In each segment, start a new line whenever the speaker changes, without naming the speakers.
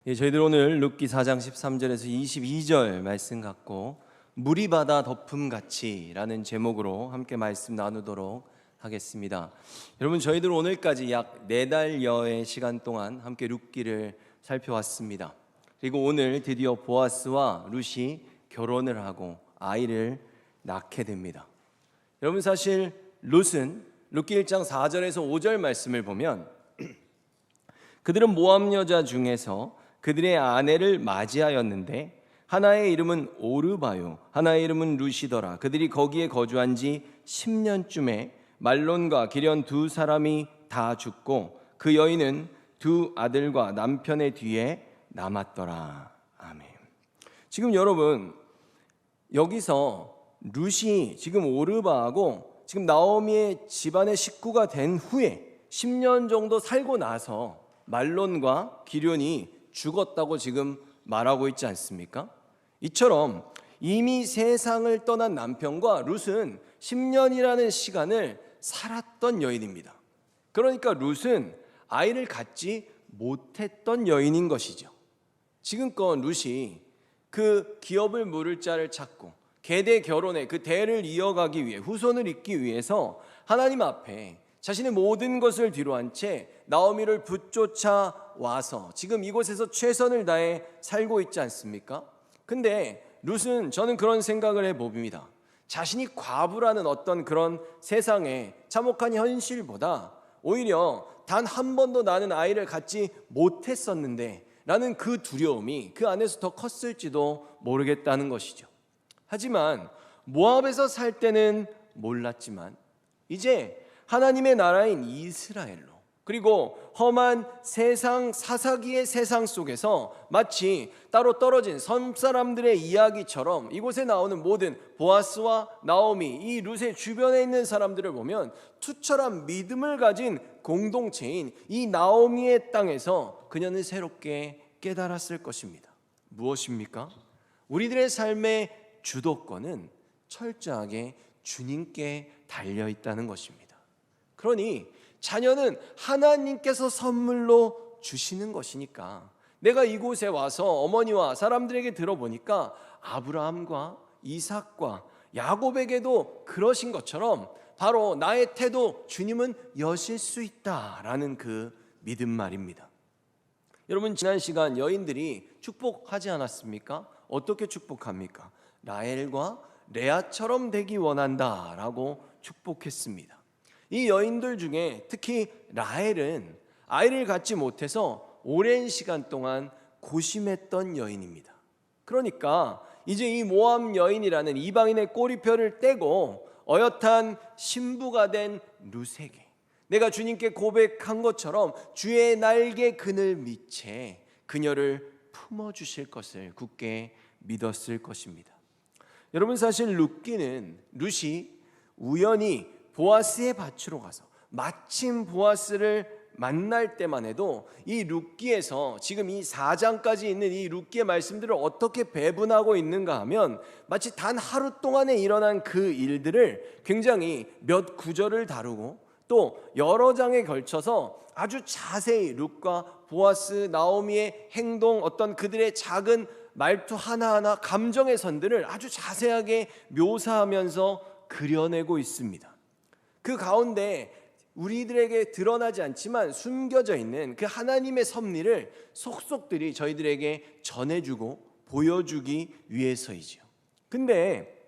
저희들 오늘 룻기 4장 13절에서 22절 말씀 갖고 물이 바다 덮음같이 라는 제목으로 함께 말씀 나누도록 하겠습니다. 여러분, 저희들 오늘까지 약 4달여의 시간 동안 함께 룻기를 살펴왔습니다. 그리고 오늘 드디어 보아스와 룻이 결혼을 하고 아이를 낳게 됩니다. 여러분, 사실 룻은 룻기 1장 4절에서 5절 말씀을 보면 그들은 모압 여자 중에서 그들의 아내를 맞이하였는데 하나의 이름은 오르바요, 하나의 이름은 룻이더라. 그들이 거기에 거주한 지 10년쯤에 말론과 기련 두 사람이 다 죽고 그 여인은 두 아들과 남편의 뒤에 남았더라. 아멘. 지금 여러분, 여기서 룻이 지금 오르바하고 지금 나오미의 집안의 식구가 된 후에 10년 정도 살고 나서 말론과 기련이 죽었다고 지금 말하고 있지 않습니까? 이처럼 이미 세상을 떠난 남편과 룻은 10년이라는 시간을 살았던 여인입니다. 그러니까 룻은 아이를 갖지 못했던 여인인 것이죠. 지금껏 룻이 그 기업을 물을 자를 찾고 계대 결혼에 그 대를 이어가기 위해, 후손을 잇기 위해서 하나님 앞에 자신의 모든 것을 뒤로한 채 나오미를 붙쫓아 와서 지금 이곳에서 최선을 다해 살고 있지 않습니까? 근데 룻은, 저는 그런 생각을 해봅니다. 자신이 과부라는 어떤 그런 세상의 참혹한 현실보다 오히려 단 한 번도 나는 아이를 갖지 못했었는데 라는 그 두려움이 그 안에서 더 컸을지도 모르겠다는 것이죠. 하지만 모압에서 살 때는 몰랐지만 이제 하나님의 나라인 이스라엘로, 그리고 험한 세상, 사사기의 세상 속에서 마치 따로 떨어진 섬 사람들의 이야기처럼 이곳에 나오는 모든 보아스와 나오미, 이 룻의 주변에 있는 사람들을 보면 투철한 믿음을 가진 공동체인 이 나오미의 땅에서 그녀는 새롭게 깨달았을 것입니다. 무엇입니까? 우리들의 삶의 주도권은 철저하게 주님께 달려 있다는 것입니다. 그러니 자녀는 하나님께서 선물로 주시는 것이니까, 내가 이곳에 와서 어머니와 사람들에게 들어보니까 아브라함과 이삭과 야곱에게도 그러신 것처럼 바로 나의 태도 주님은 여실 수 있다라는 그 믿음 말입니다. 여러분, 지난 시간 여인들이 축복하지 않았습니까? 어떻게 축복합니까? 라헬과 레아처럼 되기 원한다라고 축복했습니다. 이 여인들 중에 특히 라헬은 아이를 갖지 못해서 오랜 시간 동안 고심했던 여인입니다. 그러니까 이제 이 모압 여인이라는 이방인의 꼬리표를 떼고 어엿한 신부가 된 룻에게 내가 주님께 고백한 것처럼 주의 날개 그늘 밑에 그녀를 품어주실 것을 굳게 믿었을 것입니다. 여러분, 사실 룻이 우연히 보아스의 밭으로 가서 마침 보아스를 만날 때만 해도 이 룻기에서 지금 이 4장까지 있는 이 룻기의 말씀들을 어떻게 배분하고 있는가 하면 마치 단 하루 동안에 일어난 그 일들을 굉장히 몇 구절을 다루고 또 여러 장에 걸쳐서 아주 자세히 룻과 보아스, 나오미의 행동, 어떤 그들의 작은 말투 하나하나, 감정의 선들을 아주 자세하게 묘사하면서 그려내고 있습니다. 그 가운데 우리들에게 드러나지 않지만 숨겨져 있는 그 하나님의 섭리를 속속들이 저희들에게 전해주고 보여주기 위해서이죠. 근데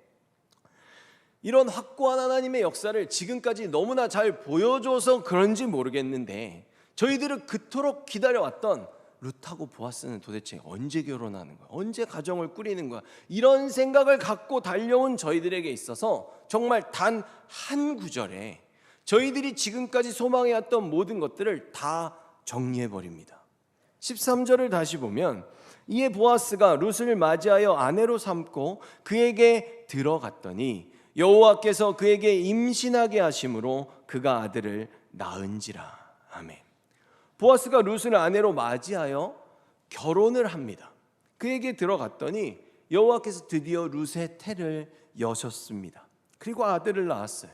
이런 확고한 하나님의 역사를 지금까지 너무나 잘 보여줘서 그런지 모르겠는데, 저희들은 그토록 기다려왔던 룻하고 보아스는 도대체 언제 결혼하는 거야? 언제 가정을 꾸리는 거야? 이런 생각을 갖고 달려온 저희들에게 있어서 정말 단 한 구절에 저희들이 지금까지 소망해왔던 모든 것들을 다 정리해버립니다. 13절을 다시 보면 이에 보아스가 룻을 맞이하여 아내로 삼고 그에게 들어갔더니 여호와께서 그에게 임신하게 하심으로 그가 아들을 낳은지라. 아멘. 보아스가 룻을 아내로 맞이하여 결혼을 합니다. 그에게 들어갔더니 여호와께서 드디어 룻의 태를 여셨습니다. 그리고 아들을 낳았어요.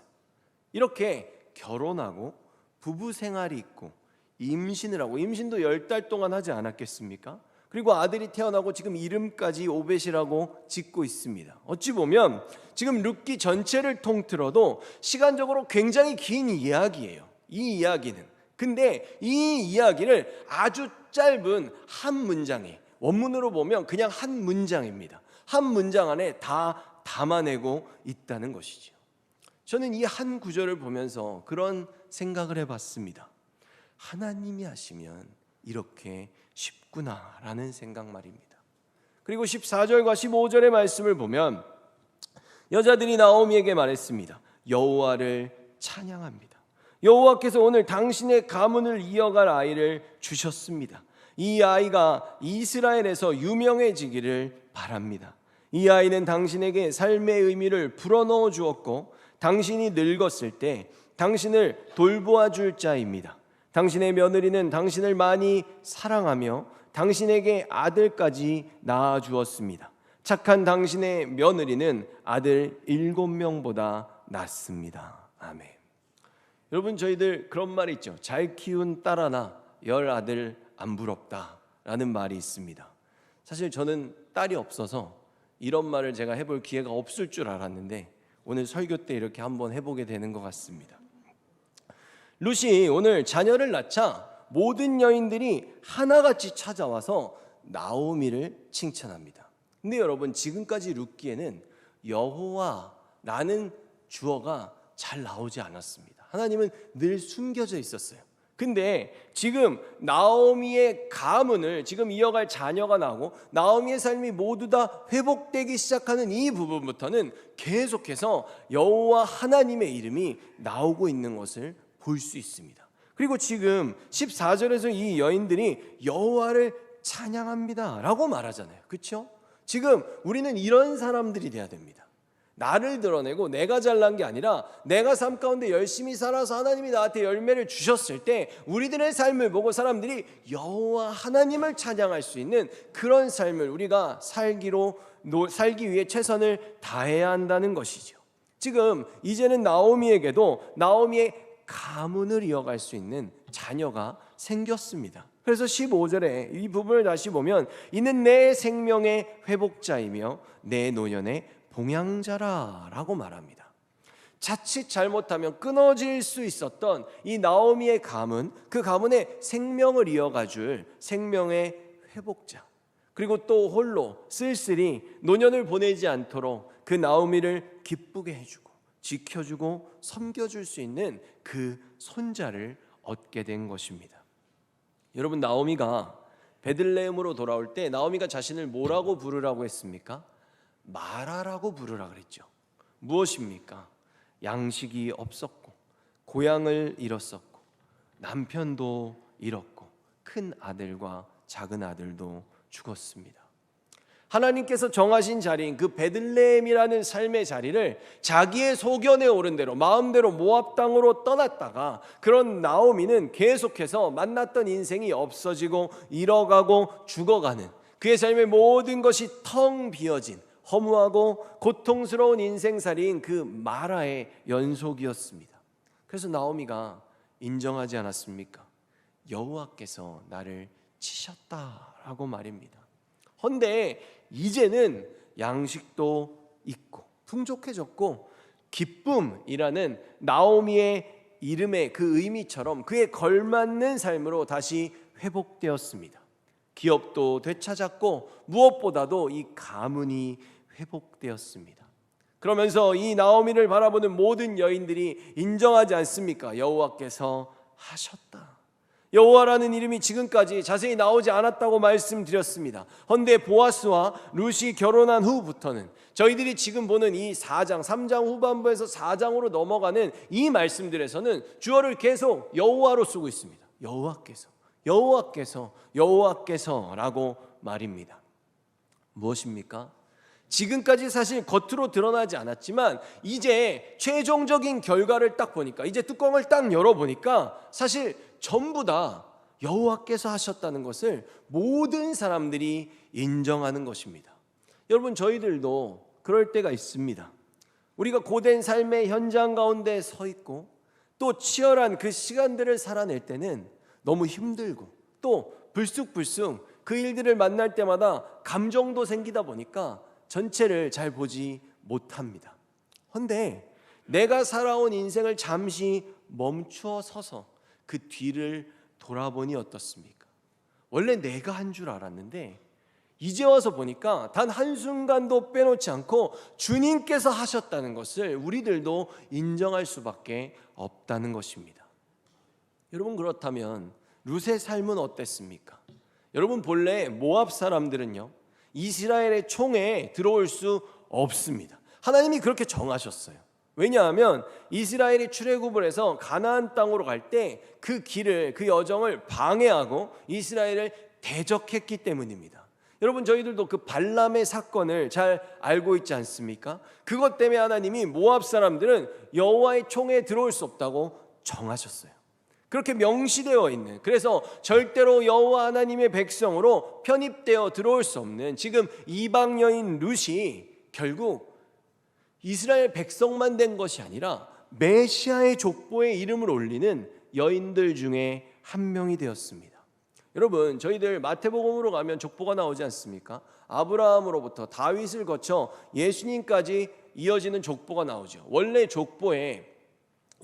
이렇게 결혼하고 부부 생활이 있고 임신을 하고, 임신도 10달 동안 하지 않았겠습니까? 그리고 아들이 태어나고 지금 이름까지 오벳이라고 짓고 있습니다. 어찌 보면 지금 룻기 전체를 통틀어도 시간적으로 굉장히 긴 이야기예요. 이 이야기는. 근데 이 이야기를 아주 짧은 한 문장에, 원문으로 보면 그냥 한 문장입니다. 한 문장 안에 다 담아내고 있다는 것이죠. 저는 이 한 구절을 보면서 그런 생각을 해봤습니다. 하나님이 하시면 이렇게 쉽구나라는 생각 말입니다. 그리고 14절과 15절의 말씀을 보면 여자들이 나오미에게 말했습니다. 여호와를 찬양합니다. 여호와께서 오늘 당신의 가문을 이어갈 아이를 주셨습니다. 이 아이가 이스라엘에서 유명해지기를 바랍니다. 이 아이는 당신에게 삶의 의미를 불어넣어 주었고 당신이 늙었을 때 당신을 돌보아 줄 자입니다. 당신의 며느리는 당신을 많이 사랑하며 당신에게 아들까지 낳아 주었습니다. 착한 당신의 며느리는 아들 7명보다 낫습니다. 아멘. 여러분, 저희들 그런 말이 있죠. 잘 키운 딸 하나 10아들 안 부럽다 라는 말이 있습니다. 사실 저는 딸이 없어서 이런 말을 제가 해볼 기회가 없을 줄 알았는데 오늘 설교 때 이렇게 한번 해보게 되는 것 같습니다. 룻이 오늘 자녀를 낳자 모든 여인들이 하나같이 찾아와서 나오미를 칭찬합니다. 근데 여러분, 지금까지 룻기에는 여호와라는 주어가 잘 나오지 않았습니다. 하나님은 늘 숨겨져 있었어요. 근데 지금 나오미의 가문을 지금 이어갈 자녀가 나오고 나오미의 삶이 모두 다 회복되기 시작하는 이 부분부터는 계속해서 여호와 하나님의 이름이 나오고 있는 것을 볼 수 있습니다. 그리고 지금 14절에서 이 여인들이 여호와를 찬양합니다 라고 말하잖아요. 그렇죠? 지금 우리는 이런 사람들이 돼야 됩니다. 나를 드러내고 내가 잘난 게 아니라 내가 삶 가운데 열심히 살아서 하나님이 나한테 열매를 주셨을 때 우리들의 삶을 보고 사람들이 여호와 하나님을 찬양할 수 있는 그런 삶을 우리가 살기 위해 최선을 다해야 한다는 것이죠. 지금 이제는 나오미에게도 나오미의 가문을 이어갈 수 있는 자녀가 생겼습니다. 그래서 15절에 이 부분을 다시 보면 이는 내 생명의 회복자이며 내 노년의 봉양자라 라고 말합니다. 자칫 잘못하면 끊어질 수 있었던 이 나오미의 가문, 그 가문의 생명을 이어가 줄 생명의 회복자, 그리고 또 홀로 쓸쓸히 노년을 보내지 않도록 그 나오미를 기쁘게 해주고 지켜주고 섬겨줄 수 있는 그 손자를 얻게 된 것입니다. 여러분, 나오미가 베들레헴으로 돌아올 때 나오미가 자신을 뭐라고 부르라고 했습니까? 마라라고 부르라 그랬죠. 무엇입니까? 양식이 없었고 고향을 잃었었고 남편도 잃었고 큰 아들과 작은 아들도 죽었습니다. 하나님께서 정하신 자리인 그 베들레헴이라는 삶의 자리를 자기의 소견에 오른 대로 마음대로 모압 땅으로 떠났다가 그런 나오미는 계속해서 만났던 인생이 없어지고 잃어가고 죽어가는 그의 삶의 모든 것이 텅 비어진 허무하고 고통스러운 인생살이인 그 마라의 연속이었습니다. 그래서 나오미가 인정하지 않았습니까? 여호와께서 나를 치셨다라고 말입니다. 헌데 이제는 양식도 있고 풍족해졌고 기쁨이라는 나오미의 이름의 그 의미처럼 그에 걸맞는 삶으로 다시 회복되었습니다. 기업도 되찾았고 무엇보다도 이 가문이 회복되었습니다. 그러면서 이 나오미를 바라보는 모든 여인들이 인정하지 않습니까? 여호와께서 하셨다. 여호와라는 이름이 지금까지 자세히 나오지 않았다고 말씀드렸습니다. 헌데 보아스와 룻이 결혼한 후부터는 저희들이 지금 보는 이 4장, 3장 후반부에서 4장으로 넘어가는 이 말씀들에서는 주어를 계속 여호와로 쓰고 있습니다. 여호와께서라고 말입니다. 무엇입니까? 지금까지 사실 겉으로 드러나지 않았지만 이제 최종적인 결과를 딱 보니까 이제 뚜껑을 딱 열어보니까 사실 전부 다 여호와께서 하셨다는 것을 모든 사람들이 인정하는 것입니다. 여러분, 저희들도 그럴 때가 있습니다. 우리가 고된 삶의 현장 가운데 서 있고 또 치열한 그 시간들을 살아낼 때는 너무 힘들고 또 불쑥불쑥 그 일들을 만날 때마다 감정도 생기다 보니까 전체를 잘 보지 못합니다. 그런데 내가 살아온 인생을 잠시 멈추어 서서 그 뒤를 돌아보니 어떻습니까? 원래 내가 한 줄 알았는데 이제 와서 보니까 단 한순간도 빼놓지 않고 주님께서 하셨다는 것을 우리들도 인정할 수밖에 없다는 것입니다. 여러분, 그렇다면 룻의 삶은 어땠습니까? 여러분, 본래 모압 사람들은요, 이스라엘의 총에 들어올 수 없습니다. 하나님이 그렇게 정하셨어요. 왜냐하면 이스라엘이 출애굽을 해서 가나안 땅으로 갈 때 그 길을, 그 여정을 방해하고 이스라엘을 대적했기 때문입니다. 여러분, 저희들도 그 발람의 사건을 잘 알고 있지 않습니까? 그것 때문에 하나님이 모압 사람들은 여호와의 총에 들어올 수 없다고 정하셨어요. 그렇게 명시되어 있는, 그래서 절대로 여호와 하나님의 백성으로 편입되어 들어올 수 없는 지금 이방 여인 룻이 결국 이스라엘 백성만 된 것이 아니라 메시아의 족보에 이름을 올리는 여인들 중에 한 명이 되었습니다. 여러분, 저희들 마태복음으로 가면 족보가 나오지 않습니까? 아브라함으로부터 다윗을 거쳐 예수님까지 이어지는 족보가 나오죠. 원래 족보에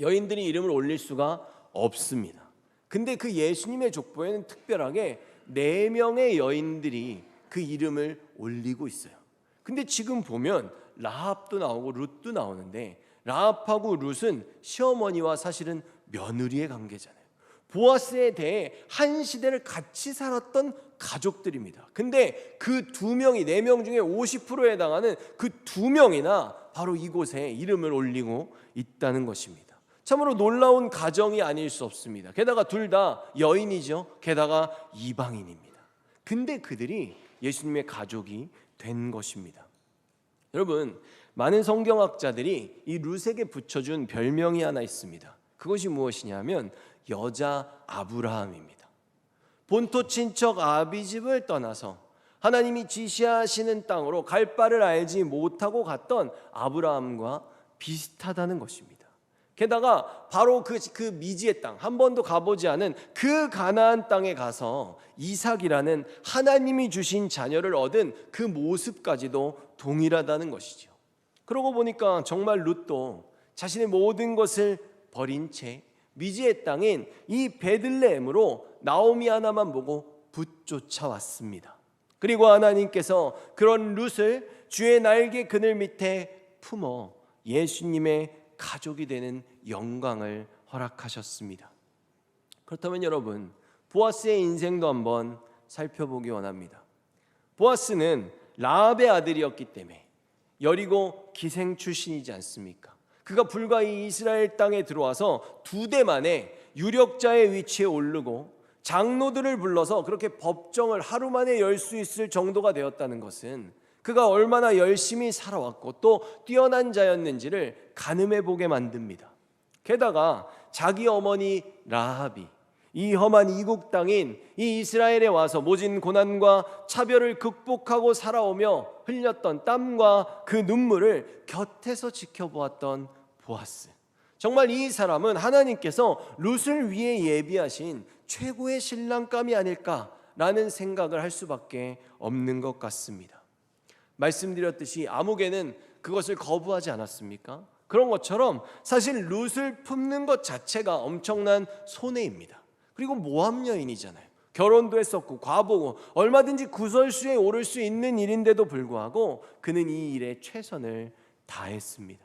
여인들이 이름을 올릴 수가 없습니다. 근데 그 예수님의 족보에는 특별하게 4명의 여인들이 그 이름을 올리고 있어요. 근데 지금 보면 라합도 나오고 룻도 나오는데, 라합하고 룻은 시어머니와 사실은 며느리의 관계잖아요. 보아스에 대해 한 시대를 같이 살았던 가족들입니다. 근데 그 2명이 4명 중에 50%에 해당하는 그 2명이나 바로 이곳에 이름을 올리고 있다는 것입니다. 참으로 놀라운 가정이 아닐 수 없습니다. 게다가 둘 다 여인이죠. 게다가 이방인입니다. 근데 그들이 예수님의 가족이 된 것입니다. 여러분, 많은 성경학자들이 이 룻에게 붙여준 별명이 하나 있습니다. 그것이 무엇이냐면 여자 아브라함입니다. 본토 친척 아비집을 떠나서 하나님이 지시하시는 땅으로 갈 바를 알지 못하고 갔던 아브라함과 비슷하다는 것입니다. 게다가 바로 그 미지의 땅, 한 번도 가보지 않은 그 가나안 땅에 가서 이삭이라는 하나님이 주신 자녀를 얻은 그 모습까지도 동일하다는 것이죠. 그러고 보니까 정말 룻도 자신의 모든 것을 버린 채 미지의 땅인 이 베들레헴으로 나오미 하나만 보고 붙쫓아왔습니다. 그리고 하나님께서 그런 룻을 주의 날개 그늘 밑에 품어 예수님의 가족이 되는 영광을 허락하셨습니다. 그렇다면 여러분, 보아스의 인생도 한번 살펴보기 원합니다. 보아스는 라합의 아들이었기 때문에 여리고 기생 출신이지 않습니까? 그가 불과 이 이스라엘 땅에 들어와서 2대 만에 유력자의 위치에 오르고 장로들을 불러서 그렇게 법정을 하루 만에 열 수 있을 정도가 되었다는 것은 그가 얼마나 열심히 살아왔고 또 뛰어난 자였는지를 가늠해 보게 만듭니다. 게다가 자기 어머니 라합이 이 험한 이국 땅인 이 이스라엘에 와서 모진 고난과 차별을 극복하고 살아오며 흘렸던 땀과 그 눈물을 곁에서 지켜보았던 보아스. 정말 이 사람은 하나님께서 룻을 위해 예비하신 최고의 신랑감이 아닐까라는 생각을 할 수밖에 없는 것 같습니다. 말씀드렸듯이 아무개는 그것을 거부하지 않았습니까? 그런 것처럼 사실 룻을 품는 것 자체가 엄청난 손해입니다. 그리고 모함 여인이잖아요. 결혼도 했었고 과부고 얼마든지 구설수에 오를 수 있는 일인데도 불구하고 그는 이 일에 최선을 다했습니다.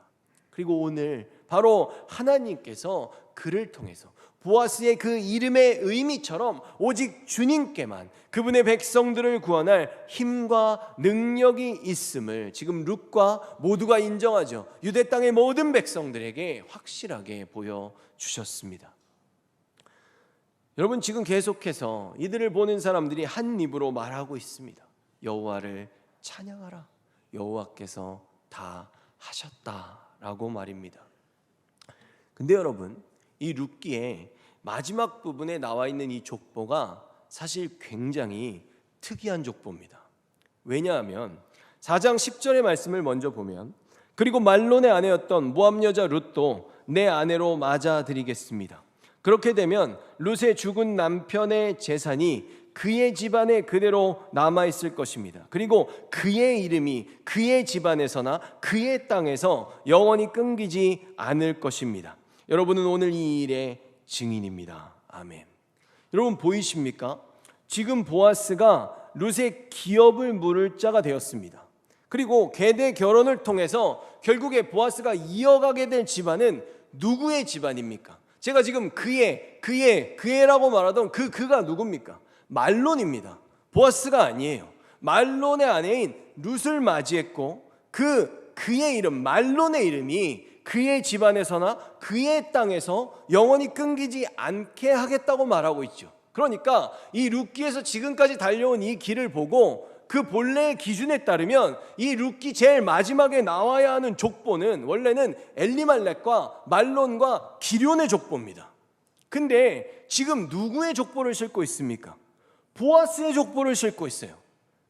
그리고 오늘 바로 하나님께서 그를 통해서 보아스의 그 이름의 의미처럼 오직 주님께만 그분의 백성들을 구원할 힘과 능력이 있음을 지금 룻과 모두가 인정하죠. 유대 땅의 모든 백성들에게 확실하게 보여주셨습니다. 여러분, 지금 계속해서 이들을 보는 사람들이 한 입으로 말하고 있습니다. 여호와를 찬양하라. 여호와께서 다 하셨다라고 말입니다. 근데 여러분, 이 룻기의 마지막 부분에 나와 있는 이 족보가 사실 굉장히 특이한 족보입니다. 왜냐하면 4장 10절의 말씀을 먼저 보면, 그리고 말론의 아내였던 모압 여자 룻도 내 아내로 맞아드리겠습니다. 그렇게 되면 룻의 죽은 남편의 재산이 그의 집안에 그대로 남아있을 것입니다. 그리고 그의 이름이 그의 집안에서나 그의 땅에서 영원히 끊기지 않을 것입니다. 여러분은 오늘 이 일의 증인입니다. 아멘. 여러분 보이십니까? 지금 보아스가 룻의 기업을 물을 자가 되었습니다. 그리고 계대 결혼을 통해서 결국에 보아스가 이어가게 될 집안은 누구의 집안입니까? 제가 지금 그의라고 말하던 그가 누굽니까? 말론입니다. 보아스가 아니에요. 말론의 아내인 룻을 맞이했고 그의 이름 말론의 이름이 그의 집안에서나 그의 땅에서 영원히 끊기지 않게 하겠다고 말하고 있죠. 그러니까 이 룻기에서 지금까지 달려온 이 길을 보고 그 본래의 기준에 따르면 이 룻기 제일 마지막에 나와야 하는 족보는 원래는 엘리멜렉과 말론과 기럐의 족보입니다. 근데 지금 누구의 족보를 싣고 있습니까? 보아스의 족보를 싣고 있어요.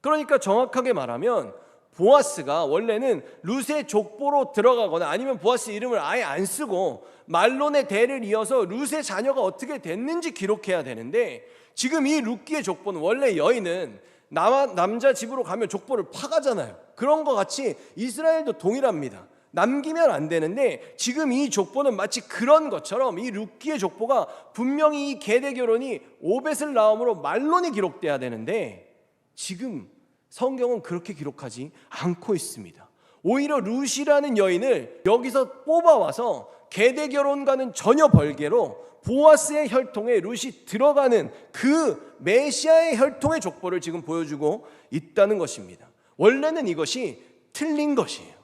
그러니까 정확하게 말하면 보아스가 원래는 룻의 족보로 들어가거나 아니면 보아스 이름을 아예 안 쓰고 말론의 대를 이어서 룻의 자녀가 어떻게 됐는지 기록해야 되는데, 지금 이 룻기의 족보는 원래 여인은 남자 집으로 가면 족보를 파가잖아요. 그런 것 같이 이스라엘도 동일합니다. 남기면 안 되는데 지금 이 족보는 마치 그런 것처럼 이 룻기의 족보가 분명히 이 계대 결혼이 오벳을 낳음으로 말론이 기록돼야 되는데 지금 성경은 그렇게 기록하지 않고 있습니다. 오히려 룻이라는 여인을 여기서 뽑아와서 계대 결혼과는 전혀 별개로 보아스의 혈통에 룻이 들어가는 그 메시아의 혈통의 족보를 지금 보여주고 있다는 것입니다. 원래는 이것이 틀린 것이에요.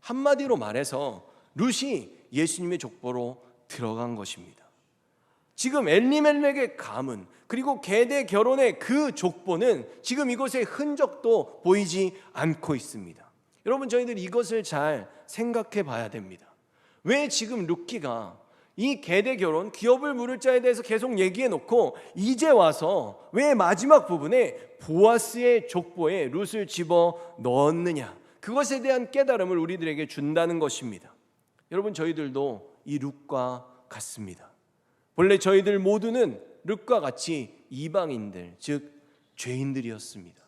한마디로 말해서 룻이 예수님의 족보로 들어간 것입니다. 지금 엘리멜렉의 가문 그리고 계대 결혼의 그 족보는 지금 이것의 흔적도 보이지 않고 있습니다. 여러분, 저희들 이것을 잘 생각해 봐야 됩니다. 왜 지금 룻기가 이 계대 결혼, 기업을 물을 자에 대해서 계속 얘기해 놓고 이제 와서 왜 마지막 부분에 보아스의 족보에 룻을 집어 넣었느냐, 그것에 대한 깨달음을 우리들에게 준다는 것입니다. 여러분, 저희들도 이 룻과 같습니다. 본래 저희들 모두는 룻과 같이 이방인들, 즉 죄인들이었습니다.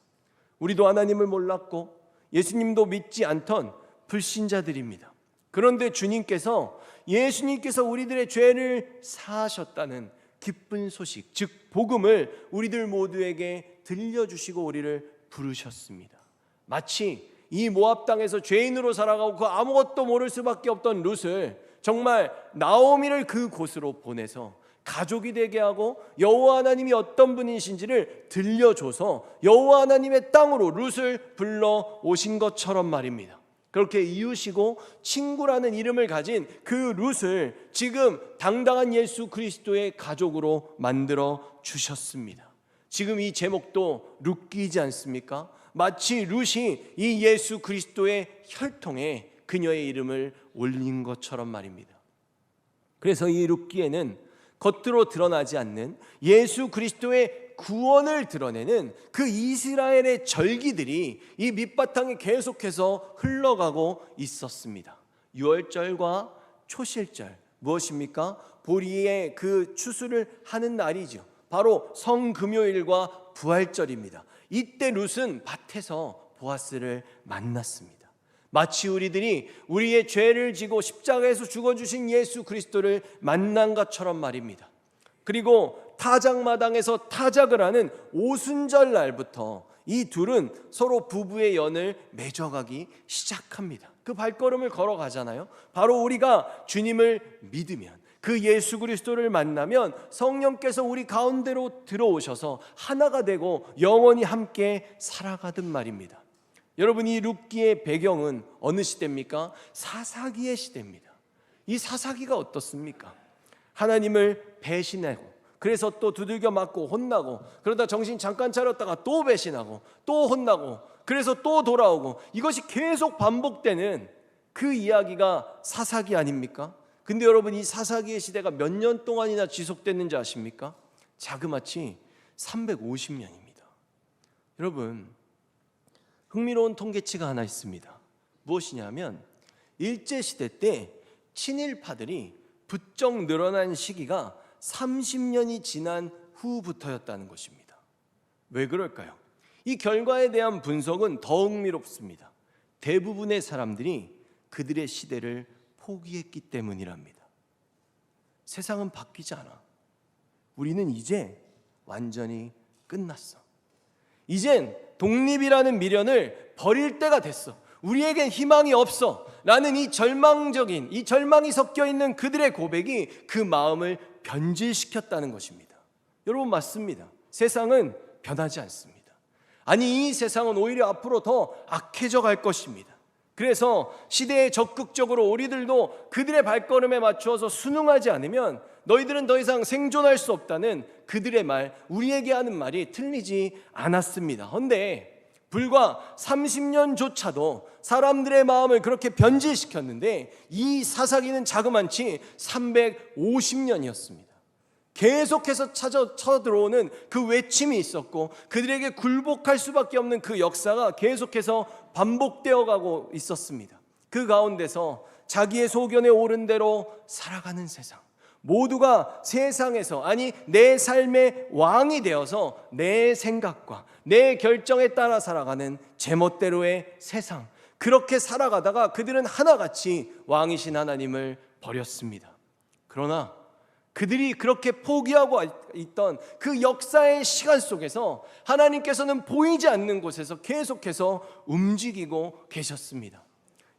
우리도 하나님을 몰랐고 예수님도 믿지 않던 불신자들입니다. 그런데 예수님께서 우리들의 죄를 사하셨다는 기쁜 소식, 즉 복음을 우리들 모두에게 들려주시고 우리를 부르셨습니다. 마치 이 모압 땅에서 죄인으로 살아가고 그 아무것도 모를 수밖에 없던 룻을 정말 나오미를 그곳으로 보내서 가족이 되게 하고 여호와 하나님이 어떤 분이신지를 들려줘서 여호와 하나님의 땅으로 룻을 불러 오신 것처럼 말입니다. 그렇게 이웃이고 친구라는 이름을 가진 그 룻을 지금 당당한 예수 그리스도의 가족으로 만들어 주셨습니다. 지금 이 제목도 룻기이지 않습니까? 마치 룻이 이 예수 그리스도의 혈통에 그녀의 이름을 올린 것처럼 말입니다. 그래서 이 룻기에는 겉으로 드러나지 않는 예수 그리스도의 구원을 드러내는 그 이스라엘의 절기들이 이 밑바탕에 계속해서 흘러가고 있었습니다. 유월절과 초실절, 무엇입니까? 보리의 그 추수를 하는 날이죠. 바로 성금요일과 부활절입니다. 이때 룻은 밭에서 보아스를 만났습니다. 마치 우리들이 우리의 죄를 지고 십자가에서 죽어주신 예수 그리스도를 만난 것처럼 말입니다. 그리고 타작마당에서 타작을 하는 오순절 날부터 이 둘은 서로 부부의 연을 맺어가기 시작합니다. 그 발걸음을 걸어가잖아요. 바로 우리가 주님을 믿으면, 그 예수 그리스도를 만나면 성령께서 우리 가운데로 들어오셔서 하나가 되고 영원히 함께 살아가든 말입니다. 여러분, 이 룻기의 배경은 어느 시대입니까? 사사기의 시대입니다. 이 사사기가 어떻습니까? 하나님을 배신하고 그래서 또 두들겨 맞고 혼나고, 그러다 정신 잠깐 차렸다가 또 배신하고 또 혼나고, 그래서 또 돌아오고, 이것이 계속 반복되는 그 이야기가 사사기 아닙니까? 근데 여러분, 이 사사기의 시대가 몇 년 동안이나 지속됐는지 아십니까? 자그마치 350년입니다. 여러분, 흥미로운 통계치가 하나 있습니다. 무엇이냐면 일제시대 때 친일파들이 부쩍 늘어난 시기가 30년이 지난 후부터였다는 것입니다. 왜 그럴까요? 이 결과에 대한 분석은 더 흥미롭습니다. 대부분의 사람들이 그들의 시대를 포기했기 때문이랍니다. 세상은 바뀌지 않아. 우리는 이제 완전히 끝났어. 이젠 독립이라는 미련을 버릴 때가 됐어. 우리에겐 희망이 없어 라는 이 절망이 섞여 있는 그들의 고백이 그 마음을 변질시켰다는 것입니다. 여러분, 맞습니다. 세상은 변하지 않습니다. 아니, 이 세상은 오히려 앞으로 더 악해져 갈 것입니다. 그래서 시대에 적극적으로 우리들도 그들의 발걸음에 맞추어서 순응하지 않으면 너희들은 더 이상 생존할 수 없다는 그들의 말, 우리에게 하는 말이 틀리지 않았습니다. 그런데 불과 30년조차도 사람들의 마음을 그렇게 변질시켰는데 이 사사기는 자그만치 350년이었습니다. 계속해서 쳐들어오는 그 외침이 있었고 그들에게 굴복할 수밖에 없는 그 역사가 계속해서 반복되어 가고 있었습니다. 그 가운데서 자기의 소견에 오른 대로 살아가는 세상, 모두가 세상에서, 아니 내 삶의 왕이 되어서 내 생각과 내 결정에 따라 살아가는 제멋대로의 세상, 그렇게 살아가다가 그들은 하나같이 왕이신 하나님을 버렸습니다. 그러나 그들이 그렇게 포기하고 있던 그 역사의 시간 속에서 하나님께서는 보이지 않는 곳에서 계속해서 움직이고 계셨습니다.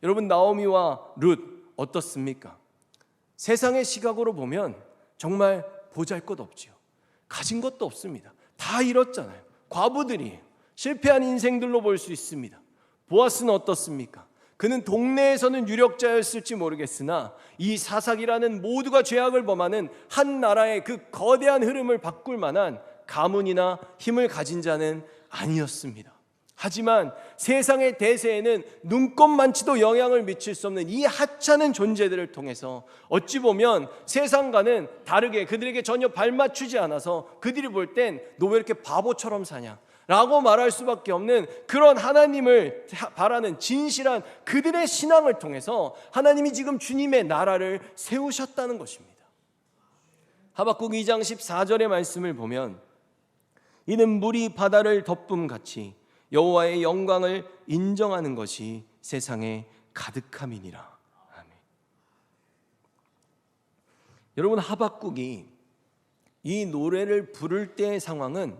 여러분, 나오미와 룻 어떻습니까? 세상의 시각으로 보면 정말 보잘것없지요. 가진 것도 없습니다. 다 잃었잖아요. 과부들이에요. 실패한 인생들로 볼 수 있습니다. 보아스는 어떻습니까? 그는 동네에서는 유력자였을지 모르겠으나 이 사사기라는 모두가 죄악을 범하는 한 나라의 그 거대한 흐름을 바꿀 만한 가문이나 힘을 가진 자는 아니었습니다. 하지만 세상의 대세에는 눈꼽만치도 영향을 미칠 수 없는 이 하찮은 존재들을 통해서 어찌 보면 세상과는 다르게 그들에게 전혀 발맞추지 않아서 그들이 볼 땐 너 왜 이렇게 바보처럼 사냐 라고 말할 수밖에 없는 그런 하나님을 바라는 진실한 그들의 신앙을 통해서 하나님이 지금 주님의 나라를 세우셨다는 것입니다. 하박국 2장 14절의 말씀을 보면 이는 물이 바다를 덮음같이 여호와의 영광을 인정하는 것이 세상에 가득함이니라. 아멘. 여러분, 하박국이 이 노래를 부를 때의 상황은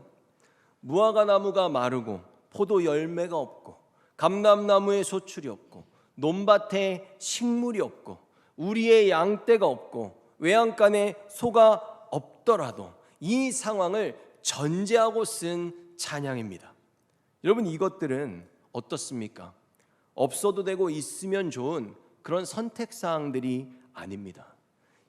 무화과 나무가 마르고 포도 열매가 없고 감람나무에 소출이 없고 논밭에 식물이 없고 우리의 양떼가 없고 외양간에 소가 없더라도 이 상황을 전제하고 쓴 찬양입니다. 여러분, 이것들은 어떻습니까? 없어도 되고 있으면 좋은 그런 선택사항들이 아닙니다.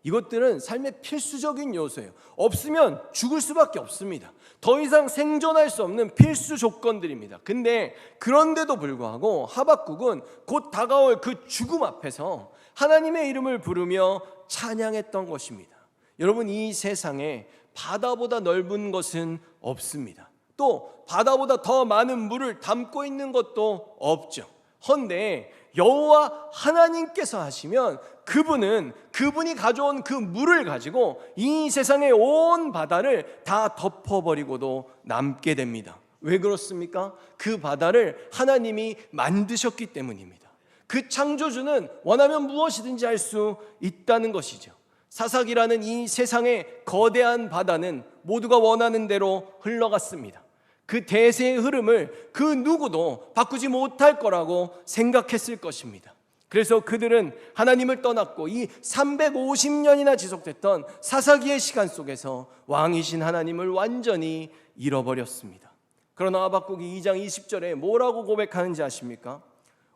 이것들은 삶의 필수적인 요소예요. 없으면 죽을 수밖에 없습니다. 더 이상 생존할 수 없는 필수 조건들입니다. 근데 그런데도 불구하고 하박국은 곧 다가올 그 죽음 앞에서 하나님의 이름을 부르며 찬양했던 것입니다. 여러분, 이 세상에 바다보다 넓은 것은 없습니다. 또 바다보다 더 많은 물을 담고 있는 것도 없죠. 헌데 여호와 하나님께서 하시면 그분이 가져온 그 물을 가지고 이 세상의 온 바다를 다 덮어버리고도 남게 됩니다. 왜 그렇습니까? 그 바다를 하나님이 만드셨기 때문입니다. 그 창조주는 원하면 무엇이든지 할 수 있다는 것이죠. 사사기라는 이 세상의 거대한 바다는 모두가 원하는 대로 흘러갔습니다. 그 대세의 흐름을 그 누구도 바꾸지 못할 거라고 생각했을 것입니다. 그래서 그들은 하나님을 떠났고 이 350년이나 지속됐던 사사기의 시간 속에서 왕이신 하나님을 완전히 잃어버렸습니다. 그러나 하박국이 2장 20절에 뭐라고 고백하는지 아십니까?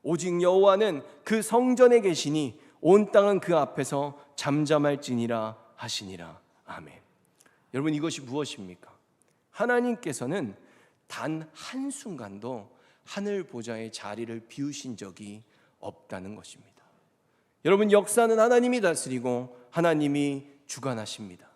오직 여호와는 그 성전에 계시니 온 땅은 그 앞에서 잠잠할지니라 하시니라. 아멘. 여러분, 이것이 무엇입니까? 하나님께서는 단 한순간도 하늘 보좌의 자리를 비우신 적이 없다는 것입니다. 여러분, 역사는 하나님이 다스리고 하나님이 주관하십니다.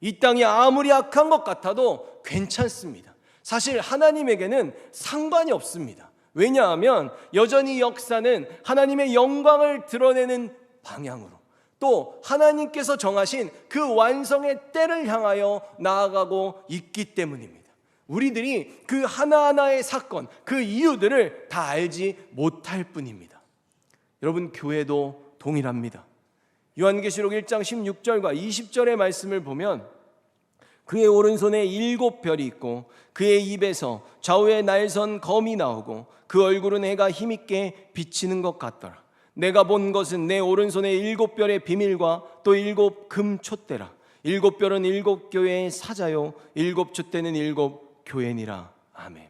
이 땅이 아무리 악한 것 같아도 괜찮습니다. 사실 하나님에게는 상관이 없습니다. 왜냐하면 여전히 역사는 하나님의 영광을 드러내는 방향으로, 또 하나님께서 정하신 그 완성의 때를 향하여 나아가고 있기 때문입니다. 우리들이 그 하나하나의 사건, 그 이유들을 다 알지 못할 뿐입니다. 여러분, 교회도 동일합니다. 요한계시록 1장 16절과 20절의 말씀을 보면 그의 오른손에 7별이 있고 그의 입에서 좌우에 날선 검이 나오고 그 얼굴은 해가 힘있게 비치는 것 같더라. 내가 본 것은 내 오른손에 7별의 비밀과 또 7금 촛대라. 7별은 7교회의 사자요 7촛대는 7교회니라. 아멘.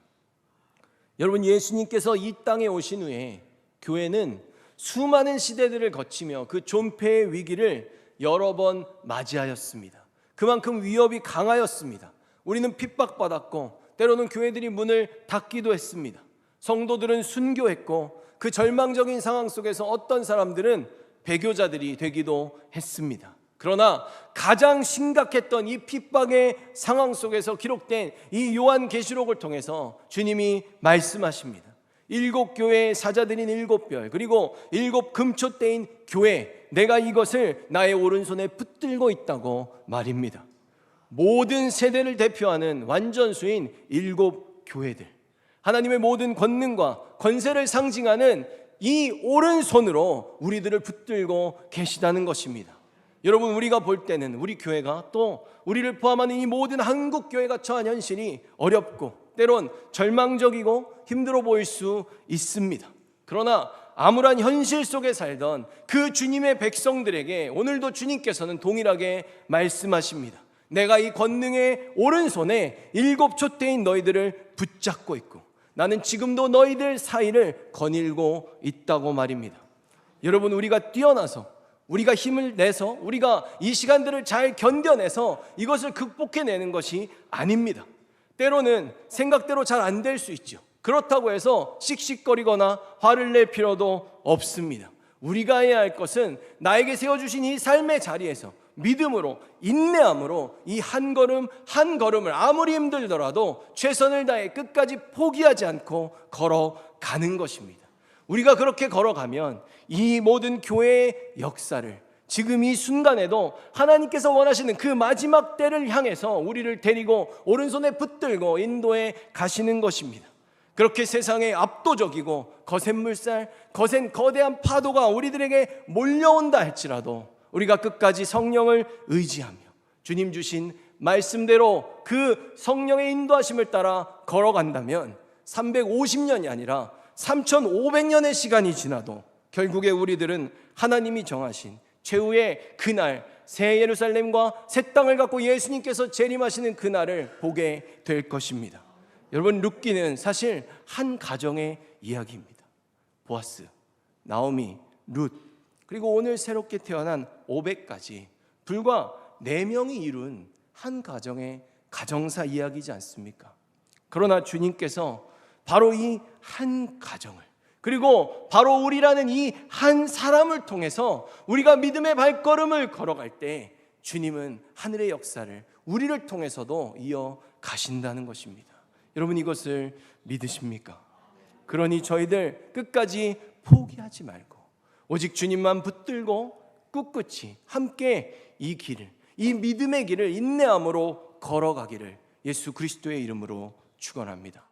여러분, 예수님께서 이 땅에 오신 후에 교회는 수많은 시대들을 거치며 그 존폐의 위기를 여러 번 맞이하였습니다. 그만큼 위협이 강하였습니다. 우리는 핍박받았고 때로는 교회들이 문을 닫기도 했습니다. 성도들은 순교했고 그 절망적인 상황 속에서 어떤 사람들은 배교자들이 되기도 했습니다. 그러나 가장 심각했던 이 핍박의 상황 속에서 기록된 이 요한계시록을 통해서 주님이 말씀하십니다. 7교회의 사자들인 7별, 그리고 7금촛대인 교회, 내가 이것을 나의 오른손에 붙들고 있다고 말입니다. 모든 세대를 대표하는 완전수인 7교회들, 하나님의 모든 권능과 권세를 상징하는 이 오른손으로 우리들을 붙들고 계시다는 것입니다. 여러분, 우리가 볼 때는 우리 교회가, 또 우리를 포함하는 이 모든 한국 교회가 처한 현실이 어렵고 때론 절망적이고 힘들어 보일 수 있습니다. 그러나 암울한 현실 속에 살던 그 주님의 백성들에게 오늘도 주님께서는 동일하게 말씀하십니다. 내가 이 권능의 오른손에 7촛대인 너희들을 붙잡고 있고 나는 지금도 너희들 사이를 거닐고 있다고 말입니다. 여러분, 우리가 뛰어나서, 우리가 힘을 내서, 우리가 이 시간들을 잘 견뎌내서 이것을 극복해내는 것이 아닙니다. 때로는 생각대로 잘 안 될 수 있죠. 그렇다고 해서 씩씩거리거나 화를 낼 필요도 없습니다. 우리가 해야 할 것은 나에게 세워주신 이 삶의 자리에서 믿음으로, 인내함으로 이 한 걸음 한 걸음을 아무리 힘들더라도 최선을 다해 끝까지 포기하지 않고 걸어가는 것입니다. 우리가 그렇게 걸어가면 이 모든 교회의 역사를 지금 이 순간에도 하나님께서 원하시는 그 마지막 때를 향해서 우리를 데리고 오른손에 붙들고 인도해 가시는 것입니다. 그렇게 세상에 압도적이고 거센 물살, 거센 거대한 파도가 우리들에게 몰려온다 할지라도 우리가 끝까지 성령을 의지하며 주님 주신 말씀대로 그 성령의 인도하심을 따라 걸어간다면 350년이 아니라 3500년의 시간이 지나도 결국에 우리들은 하나님이 정하신 최후의 그날, 새 예루살렘과 새 땅을 갖고 예수님께서 재림하시는 그날을 보게 될 것입니다. 여러분, 룻기는 사실 한 가정의 이야기입니다. 보아스, 나오미, 룻, 그리고 오늘 새롭게 태어난 오벳까지 불과 4명이 이룬 한 가정의 가정사 이야기이지 않습니까? 그러나 주님께서 바로 이 한 가정을, 그리고 바로 우리라는 이 한 사람을 통해서 우리가 믿음의 발걸음을 걸어갈 때 주님은 하늘의 역사를 우리를 통해서도 이어 가신다는 것입니다. 여러분, 이것을 믿으십니까? 그러니 저희들 끝까지 포기하지 말고 오직 주님만 붙들고 꿋꿋이 함께 이 길을, 이 믿음의 길을 인내함으로 걸어가기를 예수 그리스도의 이름으로 축원합니다.